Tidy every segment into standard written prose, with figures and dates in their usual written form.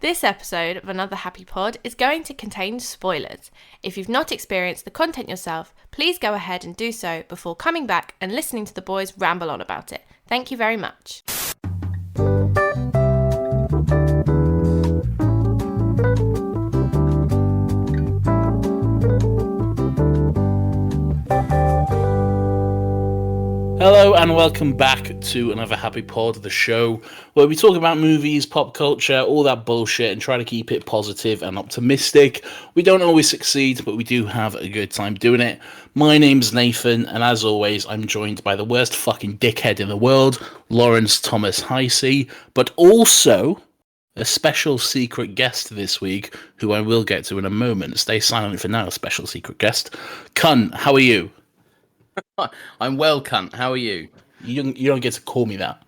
This episode of Another Happy Pod is going to contain spoilers. If you've not experienced the content yourself, please go ahead and do so before coming back and listening to the boys ramble on about it. Thank you very much. Hello and welcome back to Another Happy Pod, the show where we talk about movies, pop culture, all that bullshit, and try to keep it positive and optimistic. We don't always succeed, but we do have a good time doing it. My name's Nathan, and as always, I'm joined by the worst fucking dickhead in the world, Lawrence Thomas Heisey, but also a special secret guest this week, who I will get to in a moment. Stay silent for now, special secret guest. Cunt, how are you? I'm well, cunt. How are you? You don't get to call me that.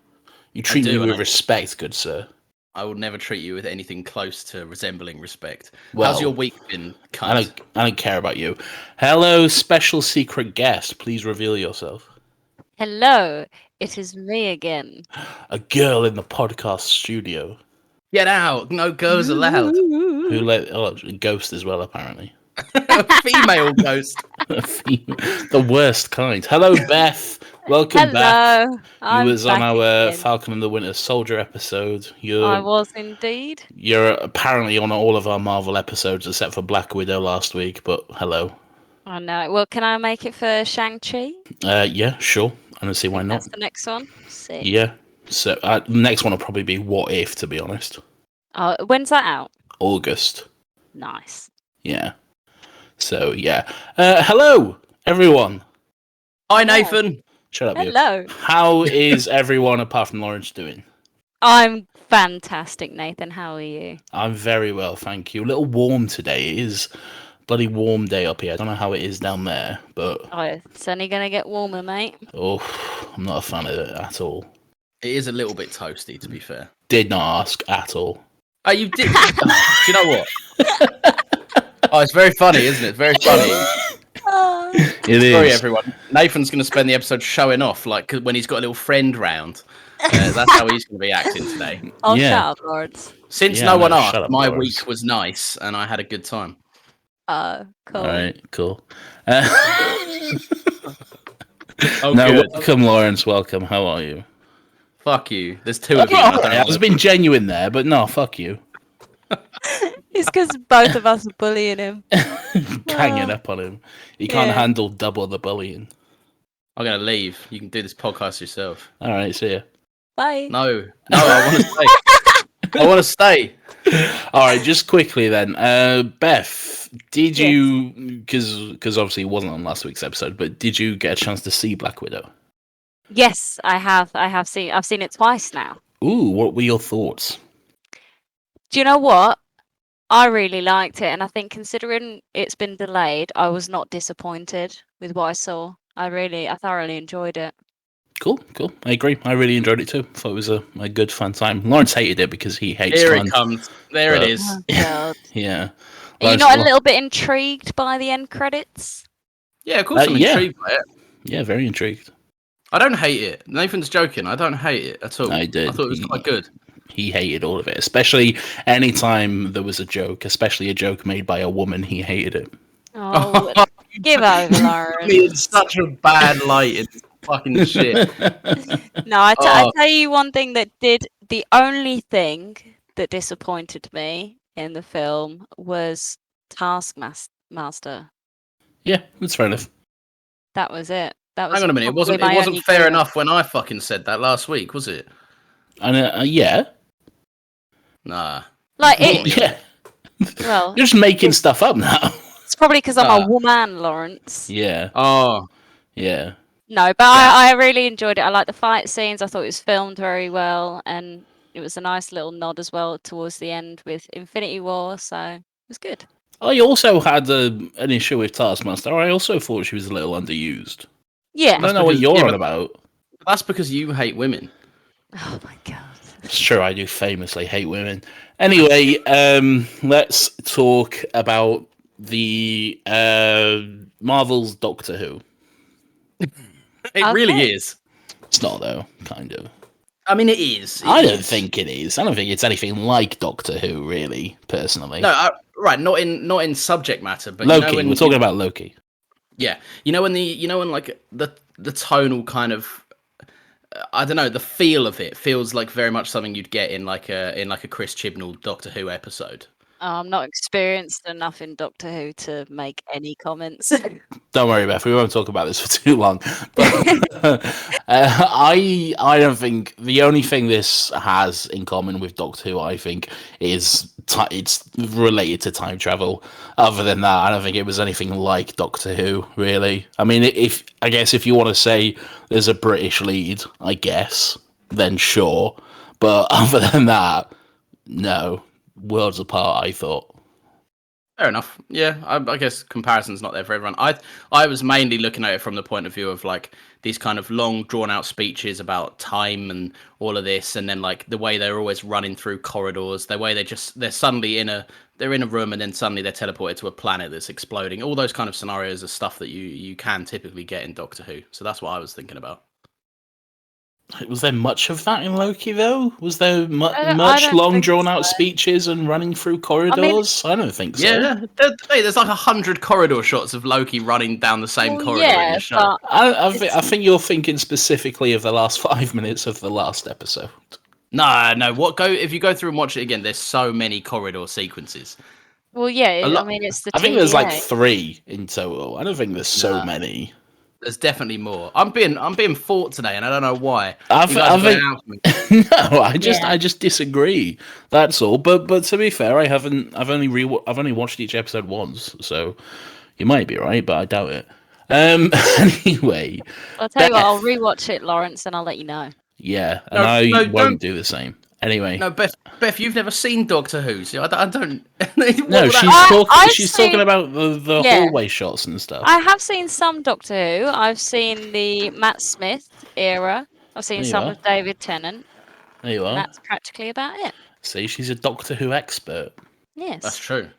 You treat me with respect, good sir. I will never treat you with anything close to resembling respect. Well, how's your week been, cunt? I don't care about you. Hello, special secret guest. Please reveal yourself. Hello, it is me again. A girl in the podcast studio. Get out! No girls allowed. Who a ghost as well, apparently. A female ghost. The worst kind. Hello, Beth. Welcome back. You was on our Falcon and the Winter Soldier episode. I was indeed. You're apparently on all of our Marvel episodes except for Black Widow last week, but hello. I know. Well, can I make it for Shang-Chi? Yeah, sure. I don't see why not. That's the next one. Sick. Yeah. So the next one will probably be What If, to be honest. When's that out? August. Nice. Yeah. So, yeah. Hello, everyone. Hi, Nathan. Shut up, Hello. You. How is everyone apart from Lawrence doing? I'm fantastic, Nathan. How are you? I'm very well, thank you. A little warm today. It is a bloody warm day up here. I don't know how it is down there, but... Oh, it's only going to get warmer, mate. Oh, I'm not a fan of it at all. It is a little bit toasty, to be fair. Did not ask at all. Oh, you did? Do you know what? Oh, it's very funny, isn't it? Very funny. It is. Sorry, everyone. Nathan's going to spend the episode showing off, like when he's got a little friend round. That's how he's going to be acting today. Oh, shut up, Lords. Since no one asked, my week was nice, and I had a good time. Cool. All right, cool. Welcome, Lawrence. Welcome. How are you? Fuck you. There's two of you. I was being genuine there, but no, fuck you. It's because both of us are bullying him. Ganging up on him. He can't handle double the bullying. I'm going to leave. You can do this podcast yourself. All right, see ya. Bye. No, I want to stay. I want to stay. All right, just quickly then. Beth, did you, because obviously it wasn't on last week's episode, but did you get a chance to see Black Widow? Yes, I have. I've seen it twice now. Ooh, what were your thoughts? Do you know what? I really liked it, and I think considering it's been delayed, I was not disappointed with what I saw. I thoroughly enjoyed it. Cool. I agree. I really enjoyed it too. Thought it was a good fun time. Lawrence hated it because he hates Here fun. It comes. There it is. Oh, God. Yeah. Are you not a little bit intrigued by the end credits? Yeah, of course I'm intrigued by it. Yeah, very intrigued. I don't hate it. Nathan's joking. I don't hate it at all. I did. I thought it was quite good. He hated all of it, especially anytime there was a joke, especially a joke made by a woman. He hated it. Oh, give over, Lawrence. It's such a bad light. It's fucking shit. No, I tell you one thing the only thing that disappointed me in the film was Taskmaster. Yeah, that's fair enough. That was it. Hang on a minute. It wasn't fair enough when I fucking said that last week, was it? And yeah. Nah. Like it. Yeah. Well, you're just making stuff up now. It's probably because I'm a woman, Lawrence. Yeah. Oh. Yeah. No, but I really enjoyed it. I liked the fight scenes. I thought it was filmed very well, and it was a nice little nod as well towards the end with Infinity War. So it was good. I also had an issue with Taskmaster. I also thought she was a little underused. Yeah. I don't know what you're on about. That's because you hate women. Oh my god. It's true, I do famously hate women. Anyway, let's talk about the Marvel's Doctor Who. It really is. It's not, though, kind of. I mean, it is. I don't think it is. I don't think it's anything like Doctor Who, really, personally. No, right, not in subject matter, but Loki. We're talking about Loki. Yeah, when like the tonal kind of, I don't know, the feel of it feels like very much something you'd get in like a Chris Chibnall Doctor Who episode. I'm not experienced enough in Doctor Who to make any comments. Don't worry, Beth. We won't talk about this for too long. But I don't think the only thing this has in common with Doctor Who, I think, is it's related to time travel. Other than that, I don't think it was anything like Doctor Who, really. I mean, I guess if you want to say there's a British lead, I guess, then sure. But other than that, no. Worlds apart, I thought. Fair enough. Yeah, I guess comparison's not there for everyone. I was mainly looking at it from the point of view of like these kind of long, drawn out speeches about time and all of this, and then like the way they're always running through corridors, the way they're suddenly in a room and then suddenly they're teleported to a planet that's exploding. All those kind of scenarios are stuff that you can typically get in Doctor Who. So that's what I was thinking about. Was there much of that in Loki, though? Was there much long, drawn-out speeches and running through corridors? I don't think so. Yeah, there's like 100 corridor shots of Loki running down the same corridor in the show. I think you're thinking specifically of the last 5 minutes of the last episode. No. If you go through and watch it again, there's so many corridor sequences. Well, yeah, I mean, it's the I think there's like 3 in total. I don't think there's so many. There's definitely more. I'm being fought today, and I don't know why. I just disagree. That's all. But to be fair, I've only watched each episode once, so you might be right, but I doubt it. Anyway, I'll tell you what. I'll rewatch it, Lawrence, and I'll let you know. Yeah, and I won't do the same. Anyway, no, Beth, you've never seen Doctor Who, so I don't. No, she's talking about the hallway shots and stuff. I have seen some Doctor Who. I've seen the Matt Smith era. I've seen some of David Tennant. There you are. That's practically about it. See, she's a Doctor Who expert. Yes, that's true.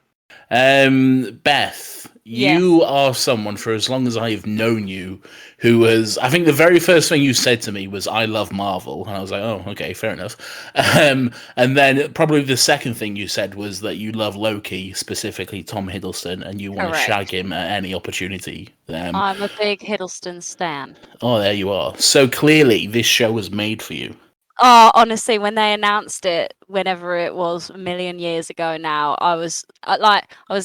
Beth, you are someone, for as long as I've known you, who was, I think the very first thing you said to me was, I love Marvel. And I was like, oh, okay, fair enough. And then probably the second thing you said was that you love Loki, specifically Tom Hiddleston, and you want to shag him at any opportunity. I'm a big Hiddleston stan. Oh, there you are. So clearly this show was made for you. Oh, honestly, when they announced it, whenever it was a million years ago now, I was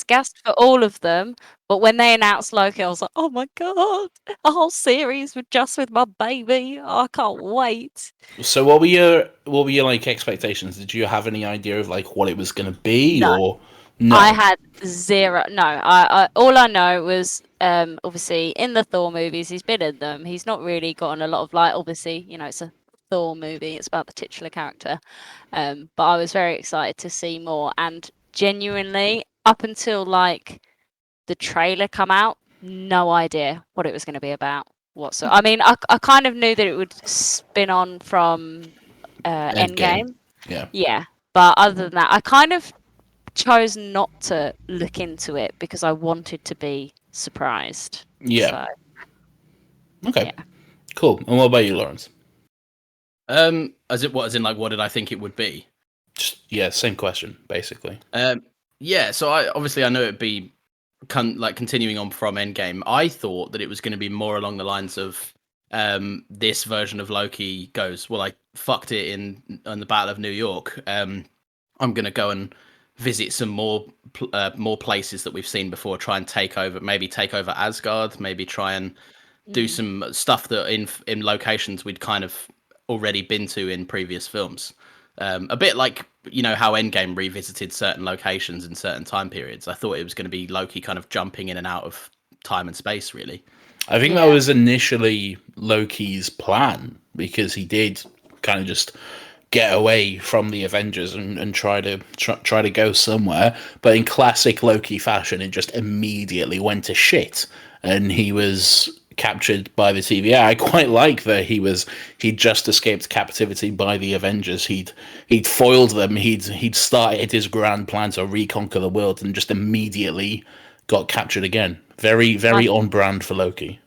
gassed for all of them. But when they announced Loki, I was like, oh my God, a whole series with my baby. Oh, I can't wait. So what were your like expectations? Did you have any idea of like what it was going to be? No. Or no? I had zero. No, I all I know was obviously in the Thor movies, he's been in them. He's not really gotten a lot of like, obviously, it's a Thor movie, it's about the titular character, but I was very excited to see more, and genuinely up until like the trailer come out, no idea what it was going to be about whatsoever. I mean, I kind of knew that it would spin on from Endgame. Yeah, but other than that, I kind of chose not to look into it because I wanted to be surprised. Yeah. So, okay. Yeah. Cool. And what about you, Lawrence? As in like, what did I think it would be? Just, same question, basically. So I know it'd be continuing on from Endgame. I thought that it was going to be more along the lines of this version of Loki goes, well, I fucked it in the Battle of New York. I'm going to go and visit some more places that we've seen before, try and take over Asgard, maybe try and do some stuff that in locations we'd kind of already been to in previous films. A bit like, how Endgame revisited certain locations in certain time periods. I thought it was going to be Loki kind of jumping in and out of time and space, really. I think that was initially Loki's plan, because he did kind of just get away from the Avengers and try to go somewhere. But in classic Loki fashion, it just immediately went to shit. And he was captured by the TVA. I quite like that he'd just escaped captivity by the Avengers. He'd foiled them. He'd started his grand plan to reconquer the world and just immediately got captured again. Very, very on brand for Loki.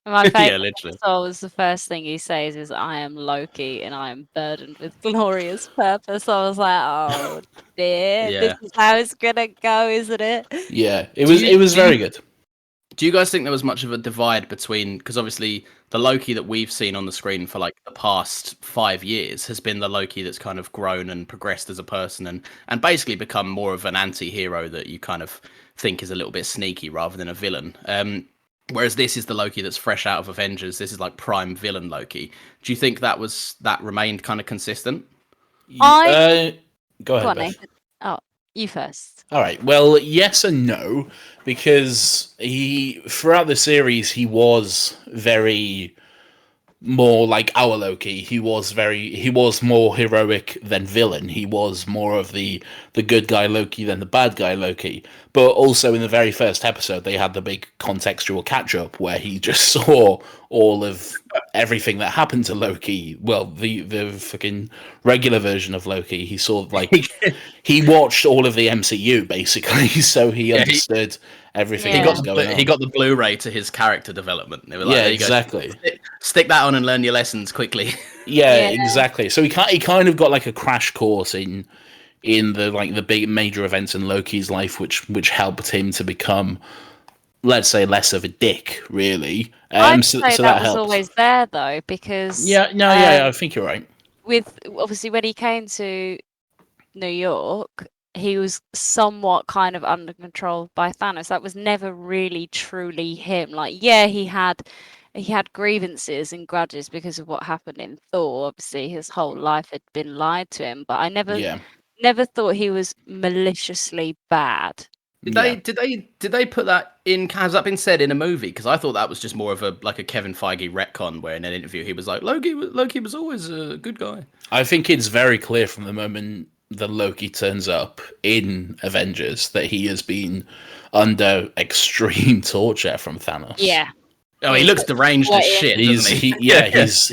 My Yeah, favorite literally. episode was the first thing he says is, "I am Loki and I am burdened with glorious purpose." I was like, "Oh dear, this Yeah. is how it's gonna go, isn't it?" Yeah, it Do was you- do very you- good. Do you guys think there was much of a divide between, because obviously the Loki that we've seen on the screen for like the past 5 years has been the Loki that's kind of grown and progressed as a person and basically become more of an anti-hero that you kind of think is a little bit sneaky rather than a villain. Whereas this is the Loki that's fresh out of Avengers. This is like prime villain Loki. Do you think that remained kind of consistent? Go Go ahead, on, Beth. Nathan. Oh, you first. All right. Well, yes and no, because throughout the series he was very more like our Loki. He was more heroic than villain. He was more of the good guy Loki than the bad guy Loki. But also in the very first episode, they had the big contextual catch up where he just saw all of everything that happened to Loki. Well, the fucking regular version of Loki. He saw like he watched all of the MCU basically, so he understood everything Yeah. that was going on. He got the Blu-ray to his character development. They were like, Yeah, there you go. exactly. Stick that on and learn your lessons quickly. Yeah, Yeah. exactly. So he kind of got like a crash course in the big major events in Loki's life, which helped him to become, let's say, less of a dick, really. I'd So say that that was helped. always there though, because Yeah, no, yeah, I think you're right. with obviously when he came to New York, he was somewhat kind of under control by Thanos. That was never really truly him. Like, yeah, he had grievances and grudges because of what happened in Thor. Obviously, his whole life had been lied to him, but I Yeah. never thought he was maliciously bad. Did Yeah. they put that in? Has that been said in a movie? Because I thought that was just more of a Kevin Feige retcon, where in an interview he was like, Loki was always a good guy. I think it's very clear from the moment that Loki turns up in Avengers that he has been under extreme torture from Thanos. Yeah. Oh, he looks deranged as shit, doesn't he?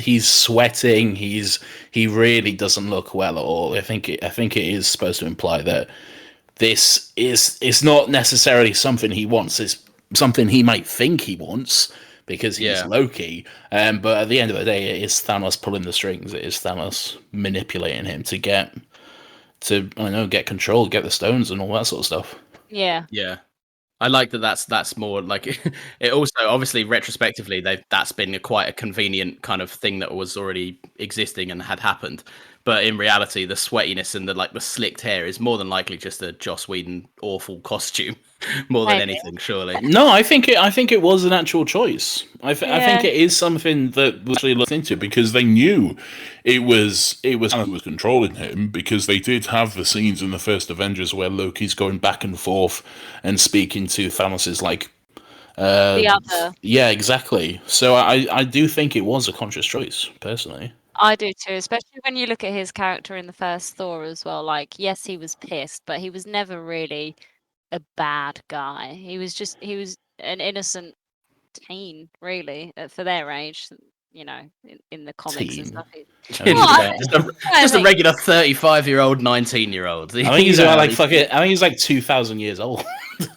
He's sweating. He really doesn't look well at all. I think it is supposed to imply that this is not necessarily something he wants. It's something he might think he wants because he's Loki. But at the end of the day, it is Thanos pulling the strings. It is Thanos manipulating him to get control, get the stones, and all that sort of stuff. Yeah. Yeah. I like that. That's more like it. Also, obviously, retrospectively, that's been quite a convenient kind of thing that was already existing and had happened. But in reality, the sweatiness and the slicked hair is more than likely just a Joss Whedon awful costume, more than Maybe. anything. Surely. No, I think it was an actual choice. I think it is something that was actually looked into because they knew it was controlling him because they did have the scenes in the first Avengers where Loki's going back and forth and speaking to Thanos's The other. Yeah, exactly. So I do think it was a conscious choice, personally. I do too, especially when you look at his character in the first Thor as well. Like, yes, he was pissed, but he was never really a bad guy. He was an innocent teen, really, for their age. You know, in the comics and stuff. Just a regular 35-year-old, 19-year-old. I think he's about he's like 2,000 years old.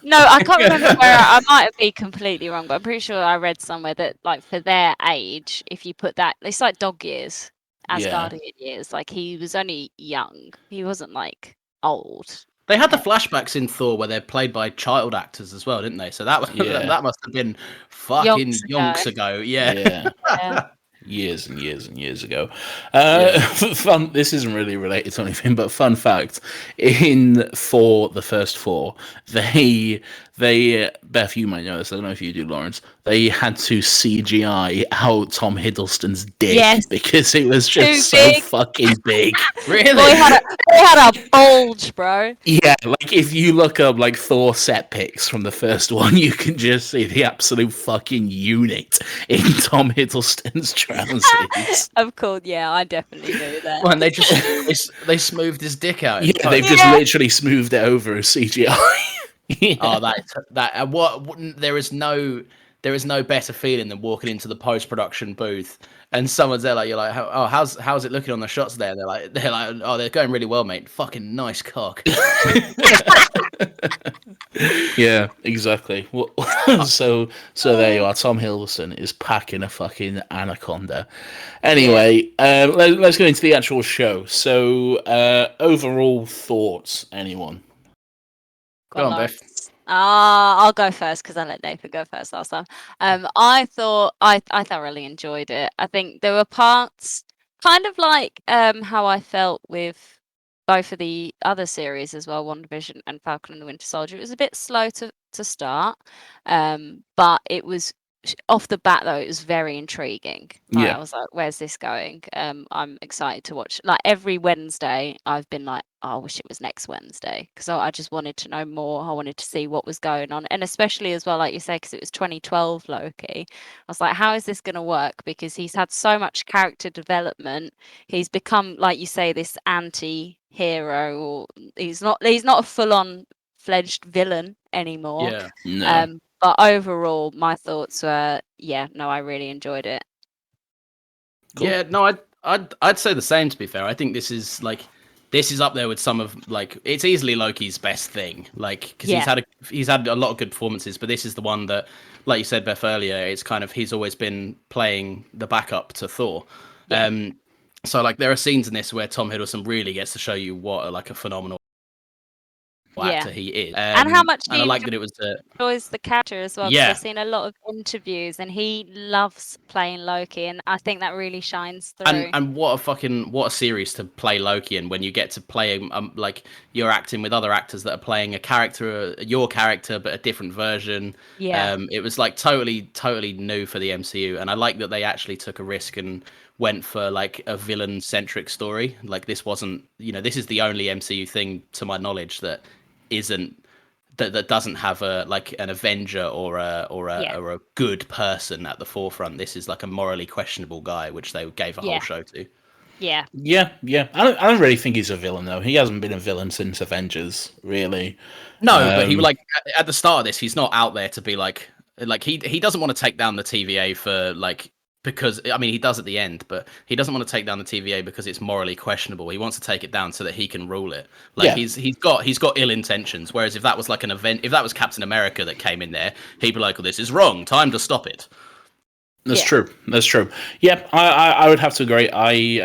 No, I can't remember where I might be completely wrong, but I'm pretty sure I read somewhere that, like, for their age, if you put that, it's like dog years, Asgardian years. Like, he was only young. He wasn't like old. They had the flashbacks in Thor where they're played by child actors as well, didn't they? So that that must have been fucking yonks ago. Yeah. Years and years and years ago. Fun. This isn't really related to anything, but fun fact: for the first Thor, they Beth, you might know this. I don't know if you do, Lawrence. They had to CGI out Tom Hiddleston's dick because it was just so fucking big. Really? Boy had a bulge, bro. Yeah, like if you look up like Thor set pics from the first one, you can just see the absolute fucking unit in Tom Hiddleston's trousers. Of course, yeah, I definitely knew that. Well, and they smoothed his dick out. Yeah, they've just literally smoothed it over as CGI. Yeah. Oh, there is no better feeling than walking into the post-production booth and someone's there like, you're like, oh, how's it looking on the shots there? They're like, oh, they're going really well, mate. Fucking nice cock. Yeah, Yeah, exactly. Well, so there you are. Tom Hiddleston is packing a fucking anaconda. Anyway, let's go into the actual show. So, overall thoughts, anyone? Go on, Beth. I'll go first because I let Nathan go first last time. I thought I thoroughly enjoyed it. I think there were parts kind of like how I felt with both of the other series as well, WandaVision and Falcon and the Winter Soldier. It was a bit slow to start, but it was off the bat though. It was very intriguing. Like, Yeah. I was like, "Where's this going?" I'm excited to watch. Like every Wednesday, I've been like, oh, I wish it was next Wednesday because I just wanted to know more. I wanted to see what was going on, and especially as well, like you say, because it was 2012 Loki. I was like, how is this going to work? Because he's had so much character development. He's become, like you say, this anti-hero, or he's not a full-on fledged villain anymore. Yeah. No. But overall, my thoughts were, yeah, no, I really enjoyed it. Cool. Yeah, no, I'd say the same. To be fair, I think this is up there with some of it's easily Loki's best thing. Like because he's had a lot of good performances, but this is the one that, like you said, Beth earlier, it's kind of he's always been playing the backup to Thor. Yeah. So like there are scenes in this where Tom Hiddleston really gets to show you what a phenomenal actor he is, and how much and I like that it was enjoys the character as well. Because I've seen a lot of interviews, and he loves playing Loki, and I think that really shines through. And what a series to play Loki in, when you get to play like you're acting with other actors that are playing a character, your character, but a different version. Yeah. It was like totally new for the MCU, and I like that they actually took a risk and went for like a villain centric story. Like this wasn't, this is the only MCU thing to my knowledge that doesn't have an Avenger or a good person at the forefront. This is like a morally questionable guy, which they gave a whole show to. Yeah. Yeah. I don't really think he's a villain though. He hasn't been a villain since Avengers, really. No, but he at the start of this, he's not out there to be like he doesn't want to take down the TVA for because I mean he does at the end, but he doesn't want to take down the TVA because it's morally questionable. He wants to take it down so that he can rule it. He's got ill intentions. Whereas if that was like an event, if that was Captain America that came in there, he'd be like, "Well, this is wrong. Time to stop it." That's true. Yeah, I would have to agree. I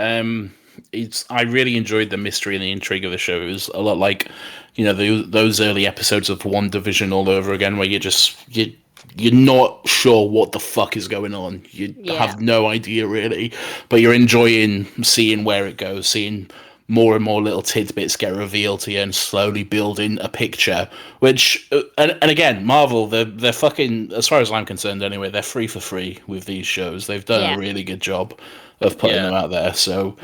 really enjoyed the mystery and the intrigue of the show. It was a lot like, those early episodes of WandaVision all over again, where you're not sure what the fuck is going on. You have no idea really, but you're enjoying seeing where it goes, seeing more and more little tidbits get revealed to you and slowly building a picture, which, and again, Marvel, they're fucking, as far as I'm concerned anyway, they're free for free with these shows. They've done a really good job of putting them out there. So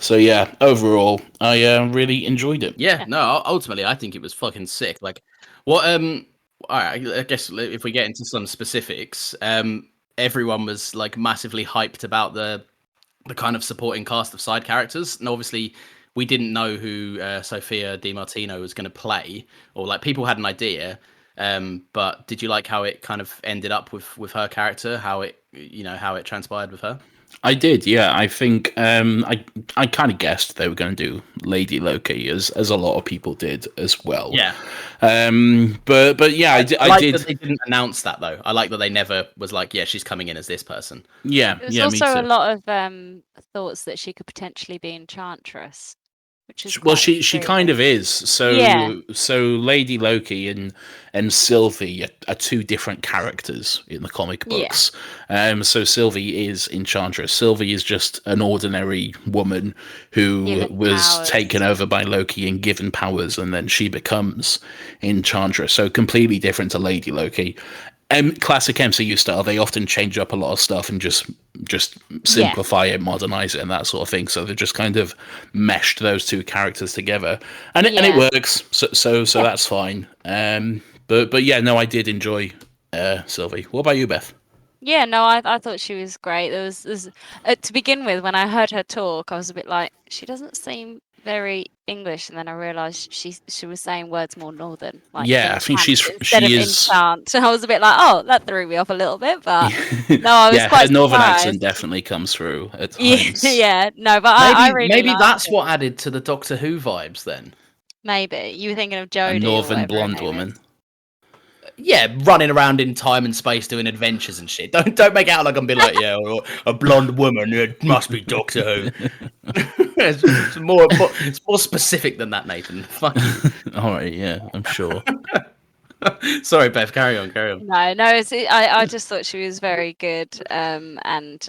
yeah, overall, I really enjoyed it. Yeah, no, ultimately, I think it was fucking sick. Like, what, all right, I guess if we get into some specifics, everyone was like massively hyped about the kind of supporting cast of side characters, and obviously we didn't know who Sophia DiMartino was going to play, or like people had an idea. But did you like how it kind of ended up with her character? How it transpired with her? I did, yeah. I think I kind of guessed they were going to do Lady Loki, as a lot of people did as well. Yeah. But yeah, I did. That they didn't announce that though. I like that they never was like, yeah, she's coming in as this person. Yeah, There's also a lot of thoughts that she could potentially be Enchantress. She kind of is. So Lady Loki and Sylvie are two different characters in the comic books. So Sylvie is Enchantress. Sylvie is just an ordinary woman who was taken over by Loki and given powers, and then she becomes Enchantress. So completely different to Lady Loki. Classic MCU style, they often change up a lot of stuff and just simplify it, modernize it, and that sort of thing. So they just kind of meshed those two characters together, and it works. So that's fine. But yeah, no, I did enjoy Sylvie. What about you, Beth? Yeah, no, I thought she was great. There was to begin with, when I heard her talk, I was a bit like, she doesn't seem very English, and then I realised she was saying words more northern. Like I think she is. Enchant. I was a bit like, oh, that threw me off a little bit, but no, I was quite her northern surprised. accent definitely comes through at times. No, but I really maybe that's what added to the Doctor Who vibes then. Maybe you were thinking of Jodie, a northern blonde woman. running around in time and space doing adventures and shit. Don't make it out like I'm being like, yeah, or a blonde woman. It must be Doctor Who. It's more specific than that, Nathan. Fuck you. All right, yeah, I'm sure. Sorry, Bev. Carry on. No, I just thought she was very good, and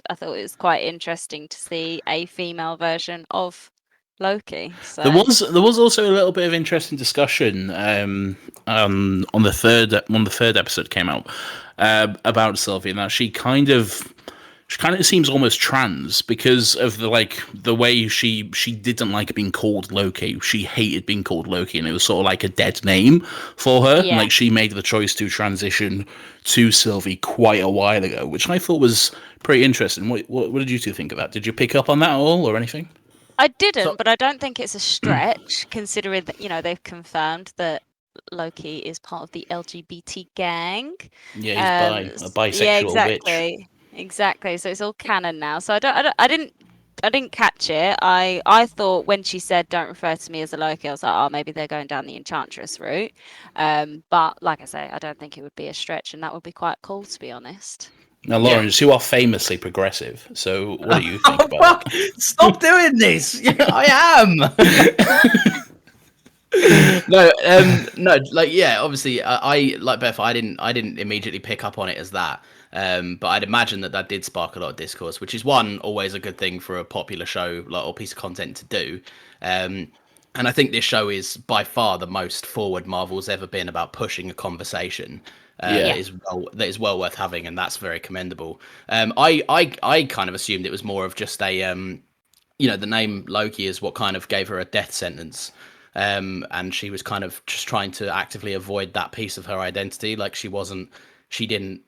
I thought it was quite interesting to see a female version of Loki. So There was also a little bit of interesting discussion on the third when the third episode came out about Sylvie, and that she kind of seems almost trans because of the way she didn't like being called Loki. She hated being called Loki, and it was sort of like a dead name for her. Yeah. Like she made the choice to transition to Sylvie quite a while ago, which I thought was pretty interesting. What did you two think of that? Did you pick up on that at all or anything? I didn't, but I don't think it's a stretch considering that they've confirmed that Loki is part of the LGBT gang. Yeah, he's a bisexual Yeah, bitch. exactly. So it's all canon now. So I didn't catch it. I thought when she said "Don't refer to me as a Loki," I was like, oh, maybe they're going down the Enchantress route. But like I say, I don't think it would be a stretch, and that would be quite cool, to be honest. Now, Lawrence, you are famously progressive, so what do you think Oh, about fuck. Stop doing this. Yeah, I am. No, obviously, I like Beth. I didn't immediately pick up on it as that. But I'd imagine that did spark a lot of discourse, which is always a good thing for a popular show or piece of content to do. And I think this show is by far the most forward Marvel's ever been about pushing a conversation that is well worth having, and that's very commendable. I kind of assumed it was more of just a the name Loki is what kind of gave her a death sentence. And she was kind of just trying to actively avoid that piece of her identity. Like she didn't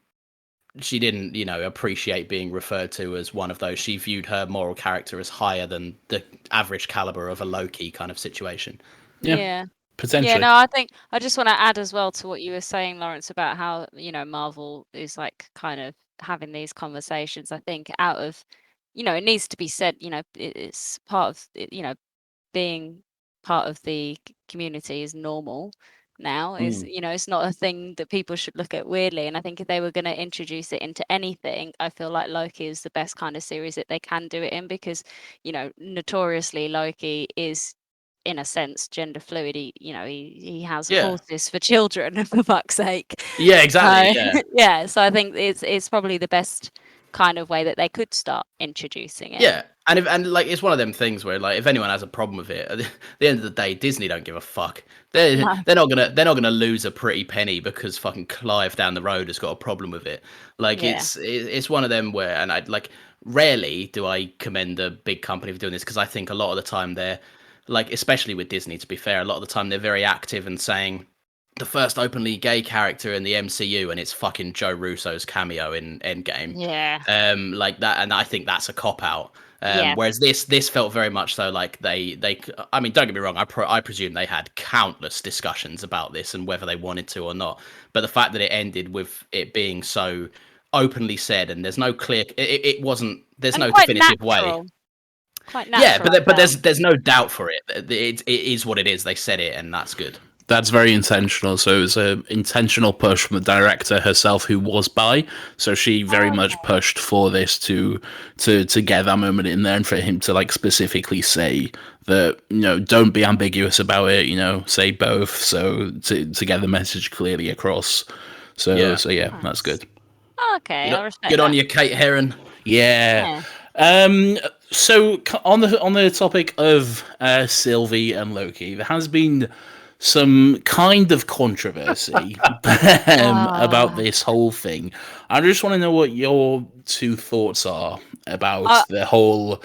appreciate being referred to as one of those. She viewed her moral character as higher than the average caliber of a Loki kind of situation. Yeah. Potentially. Yeah, no, I think I just want to add as well to what you were saying, Lawrence, about how, Marvel is like kind of having these conversations. I think out of, it needs to be said, it's part of, being part of the community is normal now. Is it's not a thing that people should look at weirdly. And I think if they were going to introduce it into anything, I feel like Loki is the best kind of series that they can do it in, because notoriously Loki is, in a sense, gender fluid. He has horses for children, for fuck's sake. Yeah, exactly. So I think it's probably the best kind of way that they could start introducing it. Yeah. And it's one of them things where if anyone has a problem with it, at the end of the day, Disney don't give a fuck. They're not gonna lose a pretty penny because fucking Clive down the road has got a problem with it. It's one of them where, and I rarely do I commend a big company for doing this, because I think a lot of the time they're especially with Disney, to be fair, a lot of the time they're very active and saying the first openly gay character in the MCU, and it's fucking Joe Russo's cameo in Endgame. Yeah. Like that, and I think that's a cop out. Whereas this felt very much so like they I mean, don't get me wrong, I presume they had countless discussions about this and whether they wanted to or not. But the fact that it ended with it being so openly said, and there's no clear, it wasn't. There's no definitive way. Quite natural. Yeah, but there's no doubt for it. It is what it is. They said it, and that's good. That's very intentional. So it was an intentional push from the director herself, who was bi. So she very much pushed for this to get that moment in there, and for him to specifically say that, don't be ambiguous about it. Say both. So to get the message clearly across. So yeah, that's good. Okay, I respect good that. on you, Kate Herron. Yeah. So on the topic of Sylvie and Loki, there has been some kind of controversy about this whole thing. I just want to know what your two thoughts are about the whole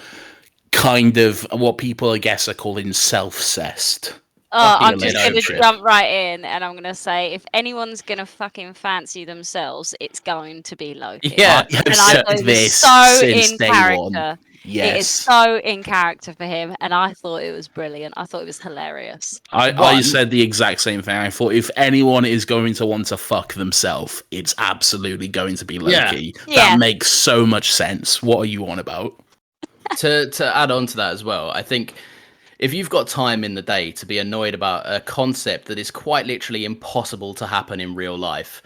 kind of what people, I guess, are calling self-cessed. I'm just going to jump right in, and I'm going to say, if anyone's going to fucking fancy themselves, it's going to be Loki. Yeah, and I thought it was so in character. Yes. It is so in character for him, and I thought it was brilliant. I thought it was hilarious. I said the exact same thing. I thought if anyone is going to want to fuck themselves, it's absolutely going to be Loki. Yeah. That makes so much sense. What are you on about? To add on to that as well, I think if you've got time in the day to be annoyed about a concept that is quite literally impossible to happen in real life,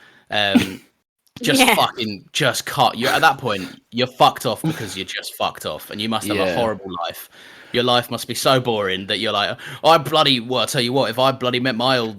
just Yeah. fucking just cut. You're at that point, you're fucked off because you're just fucked off, and you must have a Yeah. horrible life. Your life must be so boring that you're like, I bloody. Well, I tell you what, if I bloody met my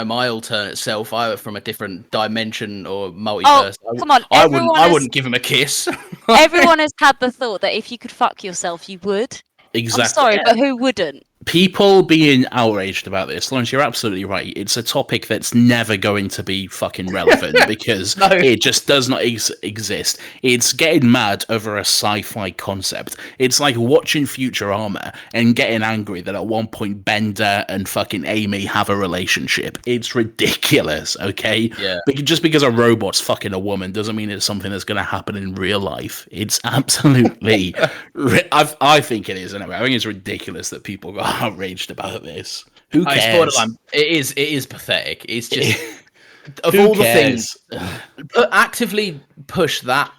my alternate self, I from a different dimension or Oh, multiverse, come on. I Everyone wouldn't give him a kiss. everyone has had the thought that if you could fuck yourself, you would. I'm Exactly. sorry, but who wouldn't? People being outraged about this, Lawrence, you're absolutely right. It's a topic that's never going to be fucking relevant because No. it just does not exist. It's getting mad over a sci-fi concept. It's like watching Futurama and getting angry that at one point Bender and fucking Amy have a relationship. It's ridiculous, okay? Yeah. Just because a robot's fucking a woman doesn't mean it's something that's going to happen in real life. It's absolutely... I think it is, anyway. I think it's ridiculous that people got outraged about this. Who It's cares? borderline. It is pathetic. It's just of Who all the cares? things, actively push that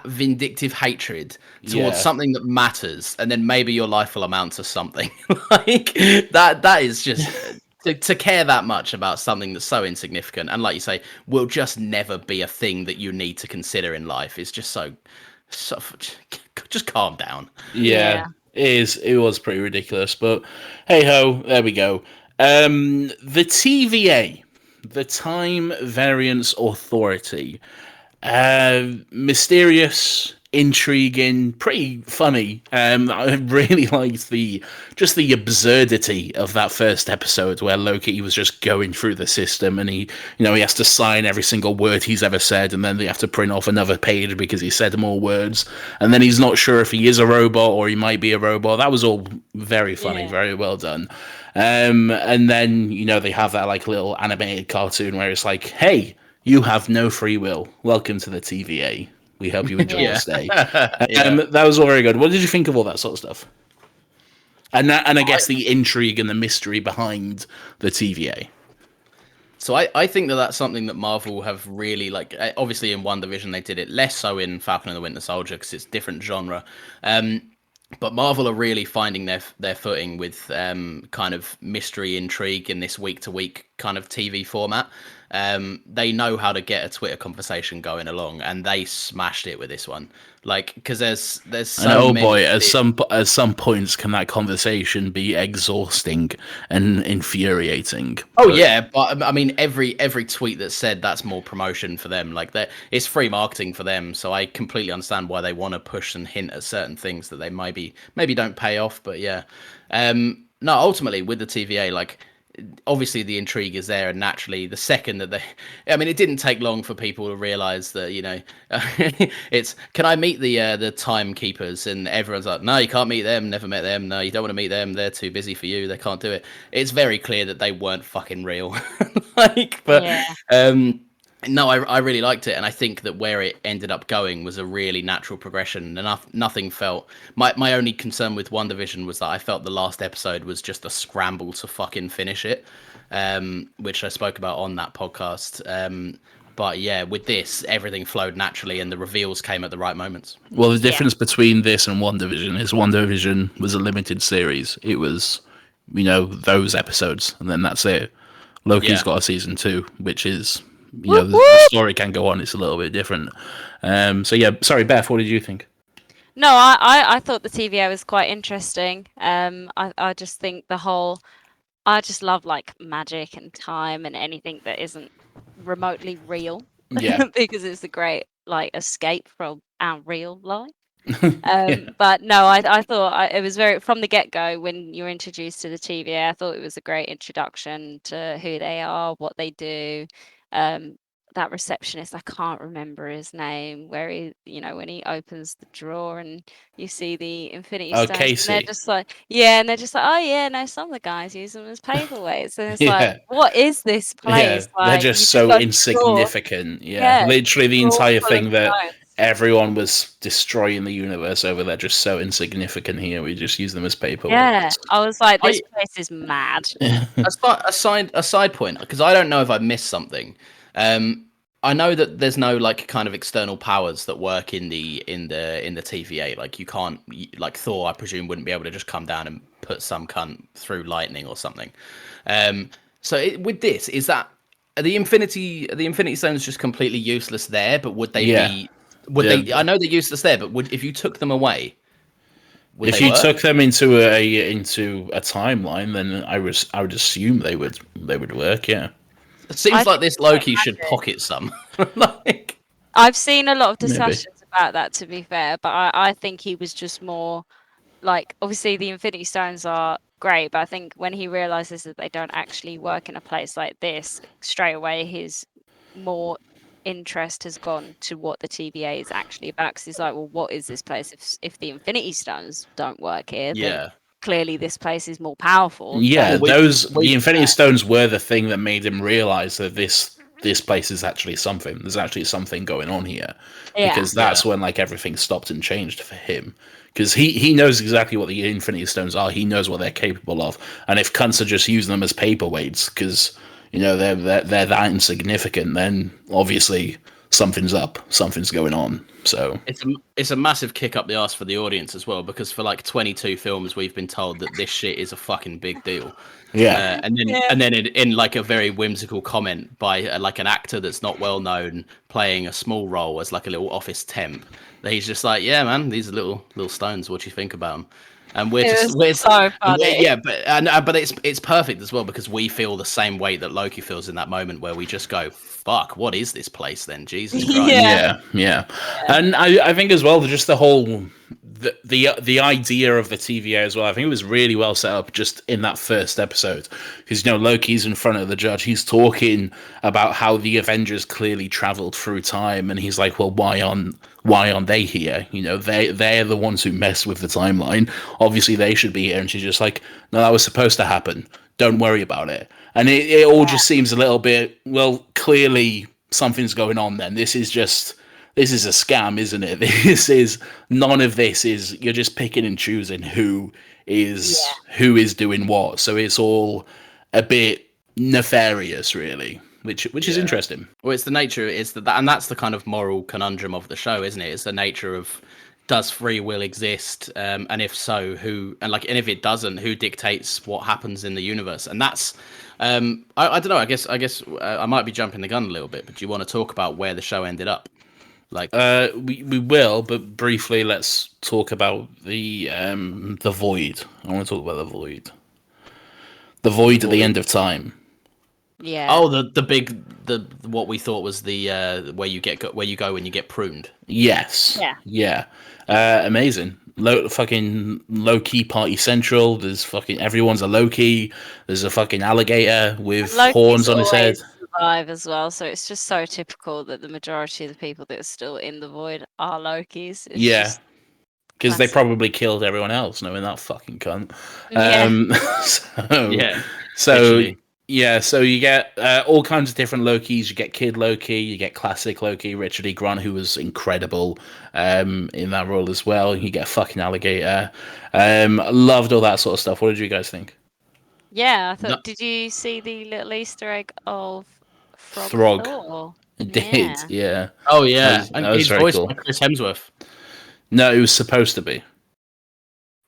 vindictive hatred towards Yeah. something that matters, and then maybe your life will amount to something. Like that is just to care that much about something that's so insignificant, and like you say, will just never be a thing that you need to consider in life. It's just so just calm down. Yeah, it was pretty ridiculous, but hey ho, there we go. The TVA, the Time Variance Authority, mysterious, intriguing, pretty funny. I really liked the absurdity of that first episode where Loki was just going through the system and he has to sign every single word he's ever said, and then they have to print off another page because he said more words, and then he's not sure if he is a robot or he might be a robot. That was all very funny, very well done. And then they have that like little animated cartoon where it's like, hey, you have no free will. Welcome to the TVA. We hope you enjoy your stay. That was all very good. What did you think of all that sort of stuff? And I guess the intrigue and the mystery behind the TVA. So I think that that's something that Marvel have really, like, obviously in WandaVision they did it, less so in Falcon and the Winter Soldier because it's different genre. But Marvel are really finding their footing with kind of mystery intrigue in this week-to-week kind of TV format. They know how to get a Twitter conversation going along, and they smashed it with this one. Like, because there's so many... boy, at some points can that conversation be exhausting and infuriating. But I mean, every tweet that said that's more promotion for them. Like, it's free marketing for them. So I completely understand why they want to push and hint at certain things that they maybe don't pay off. But yeah, no, ultimately with the TVA, like, obviously the intrigue is there, and naturally the second that it didn't take long for people to realize that it's, can I meet the timekeepers, and everyone's like, no, you can't meet them, never met them, no, you don't want to meet them, they're too busy for you, they can't do it. It's very clear that they weren't fucking real. No, I really liked it, and I think that where it ended up going was a really natural progression. And nothing felt... My only concern with WandaVision was that I felt the last episode was just a scramble to fucking finish it, which I spoke about on that podcast. But yeah, with this, everything flowed naturally, and the reveals came at the right moments. Well, the difference between this and WandaVision is WandaVision was a limited series. It was, those episodes, and then that's it. Loki's got a season 2, which is... the story can go on. It's a little bit different. So yeah, sorry, Beth, what did you think? No, I thought the TVA was quite interesting. I just think I just love like magic and time and anything that isn't remotely real. Yeah. Because it's a great like escape from our real life. But no, I thought it was very, from the get-go when you're introduced to the TVA, I thought it was a great introduction to who they are, what they do. That receptionist, I can't remember his name, where he, when he opens the drawer and you see the Infinity Stones, Casey. and they're just like, oh yeah, no, some of the guys use them as paperweights, and it's like, what is this place? Yeah, Like, they're just so insignificant. Yeah, literally the entire thing that everyone was destroying the universe over. They're just so insignificant here. We just use them as paperweights. Yeah, I was like, this place is mad. A side point, because I don't know if I missed something. I know that there's no like kind of external powers that work in the TVA. Like, you can't, like, Thor, I presume, wouldn't be able to just come down and put some cunt through lightning or something. With this, are the Infinity Stones just completely useless there? But would they be? Would they? I know they're useless there, but if you took them away, if you took them into a timeline, then I would assume they would work. Yeah. It seems like this Loki should pocket some. Like, I've seen a lot of discussions about that, to be fair, but I think he was just more like, obviously the Infinity Stones are great, but I think when he realizes that they don't actually work in a place like this, straight away his more interest has gone to what the TVA is actually about. Because he's like, well, what is this place? If the Infinity Stones don't work here, then clearly this place is more powerful. Yeah, the Infinity Stones were the thing that made him realize that this place is actually something. There's actually something going on here, because that's when like everything stopped and changed for him. Because he knows exactly what the Infinity Stones are. He knows what they're capable of, and if cunts are just using them as paperweights because they're that insignificant, then obviously something's up, something's going on. So it's a massive kick up the arse for the audience as well, because for like 22 films we've been told that this shit is a fucking big deal. Yeah, and then in like a very whimsical comment by like an actor that's not well known playing a small role as like a little office temp, that he's just like, yeah, man, these are little stones. What do you think about them? And we're so funny. Yeah, but it's perfect as well, because we feel the same way that Loki feels in that moment, where we just go, fuck, what is this place then? Jesus Christ. Yeah. And I think as well, just the whole the idea of the TVA as well, I think it was really well set up just in that first episode, because Loki's in front of the judge, he's talking about how the Avengers clearly traveled through time, and he's like, well, why aren't they here? They're the ones who mess with the timeline. Obviously they should be here. And she's just like, no, that was supposed to happen, don't worry about it. And it all just seems a little bit, well, clearly something's going on then. This is a scam, isn't it? None of this is, you're just picking and choosing who is doing what. So it's all a bit nefarious, really, which is interesting. Well, it's the nature, and that's the kind of moral conundrum of the show, isn't it? It's the nature of, does free will exist? And if so, who? And if it doesn't, who dictates what happens in the universe? And that's, I don't know. I guess I might be jumping the gun a little bit, but do you want to talk about where the show ended up? We will, but briefly, let's talk about the void. I want to talk about the void. The void at the end of time. Yeah. Oh, the what we thought was the where you go when you get pruned. Yes. Yeah. Amazing. Fucking Loki party central. There's fucking everyone's a Loki. There's a fucking alligator with horns on his head. Survive as well, so it's just so typical that the majority of the people that are still in the void are Lokis. Because they probably killed everyone else, knowing that fucking cunt. So you get all kinds of different Lokis. You get Kid Loki, you get classic Loki, Richard E. Grant, who was incredible in that role as well. You get a fucking alligator. Loved all that sort of stuff. What did you guys think? Yeah, I thought. Did you see the little Easter egg of Throg? It did, yeah. Oh yeah, that was his very voice cool. by Chris Hemsworth. No, it was supposed to be.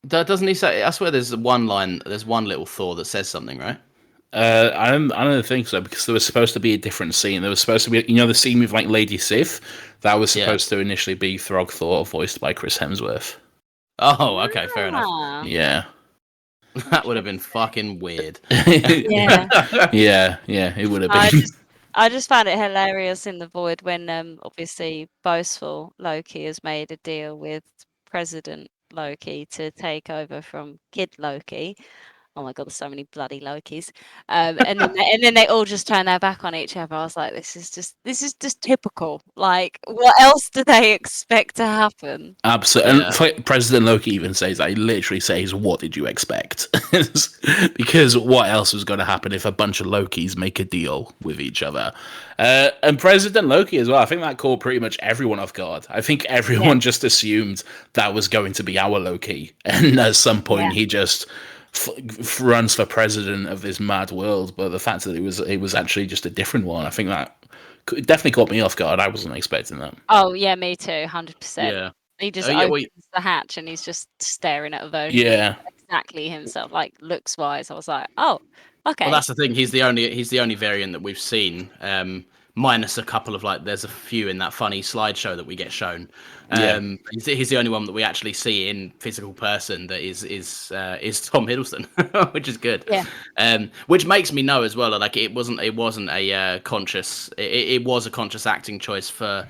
Doesn't he say? I swear, there's one little Thor that says something, right? I don't think so, because there was supposed to be a different scene. There was supposed to be, the scene with like Lady Sif. That was supposed to initially be Throg Thor, voiced by Chris Hemsworth. Oh, okay, fair enough. Yeah, that would have been fucking weird. Yeah, it would have been. I just found it hilarious in the void when obviously boastful Loki has made a deal with President Loki to take over from Kid Loki. Oh my god, there's so many bloody Lokis. And then they all just turn their back on each other. I was like, this is just typical. Like, what else do they expect to happen? Absolutely. Yeah. And President Loki even says that. He literally says, what did you expect? Because what else was going to happen if a bunch of Lokis make a deal with each other? And President Loki as well. I think that caught pretty much everyone off guard. I think everyone just assumed that was going to be our Loki. And at some point he just runs for president of this mad world, but the fact that it was actually just a different one, I think that definitely caught me off guard. I wasn't expecting that. Oh yeah, me too, 100%. Yeah, he just opens the hatch and he's just staring at a version. Yeah, exactly himself, like looks wise. I was like, oh, okay. Well, that's the thing. He's the only variant that we've seen, minus a couple of there's a few in that funny slideshow that we get shown. He's the only one that we actually see in physical person that is Tom Hiddleston, which is good. Yeah. Which makes me know as well, like it wasn't a conscious. It was a conscious acting choice for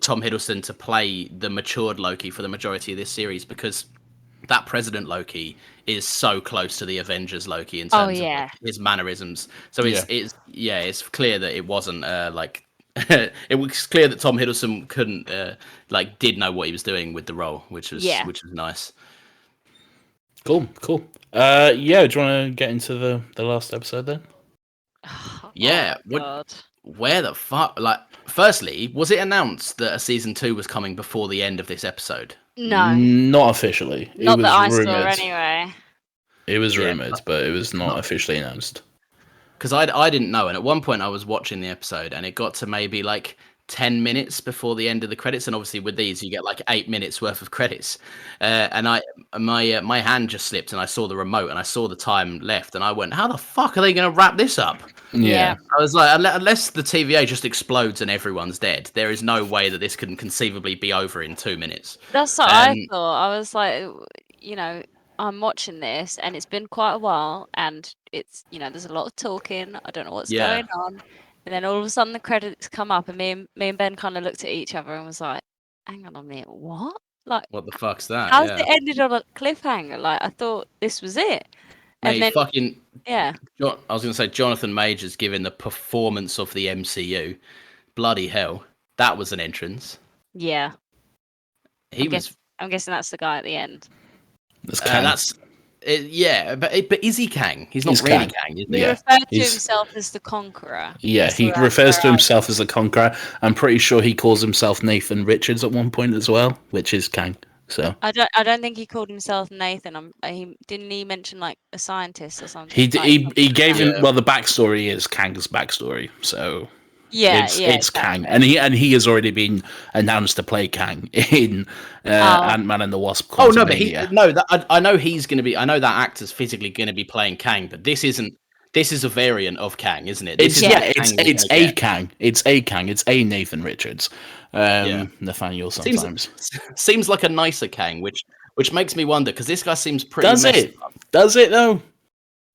Tom Hiddleston to play the matured Loki for the majority of this series, because that President Loki is so close to the Avengers Loki in terms of his mannerisms. So it's clear that it wasn't it was clear that Tom Hiddleston couldn't did know what he was doing with the role, which was nice. Cool. Do you want to get into the last episode then? Where the fuck? Firstly, was it announced that a season 2 was coming before the end of this episode? No, not officially. Not it was that I rumored. saw anyway. It was rumored, but it was not officially announced. Because I didn't know, and at one point I was watching the episode, and it got to maybe 10 minutes before the end of the credits, and obviously with these you get 8 minutes worth of credits, and my hand just slipped, and I saw the remote, and I saw the time left, and I went, how the fuck are they going to wrap this up? Yeah. I was like, unless the TVA just explodes and everyone's dead, there is no way that this can conceivably be over in 2 minutes. That's what I thought. I was like, I'm watching this, and it's been quite a while, and it's there's a lot of talking. I don't know what's going on, and then all of a sudden the credits come up, and me and Ben kind of looked at each other and was like, "Hang on a minute, what? What the fuck's that? How's it ended on a cliffhanger? I thought this was it." And then I was going to say Jonathan Majors giving the performance of the MCU. Bloody hell, that was an entrance. Yeah, I'm guessing that's the guy at the end. That's Kang. But is he Kang? He's not really Kang, is he? He referred to himself as the Conqueror. Yeah, he refers to himself as the Conqueror. I'm pretty sure he calls himself Nathan Richards at one point as well, which is Kang. So I don't think he called himself Nathan. Didn't he mention a scientist or something? He gave him the backstory is Kang's backstory. So it's Kang, and he has already been announced to play Kang in Ant-Man and the Wasp. Oh no, but I know he's going to be. I know that actor's physically going to be playing Kang, but this isn't. This is a variant of Kang, isn't it? It's a Kang. It's a Nathan Richards. Nathaniel sometimes seems like a nicer Kang, which makes me wonder, because this guy seems pretty. Does it though?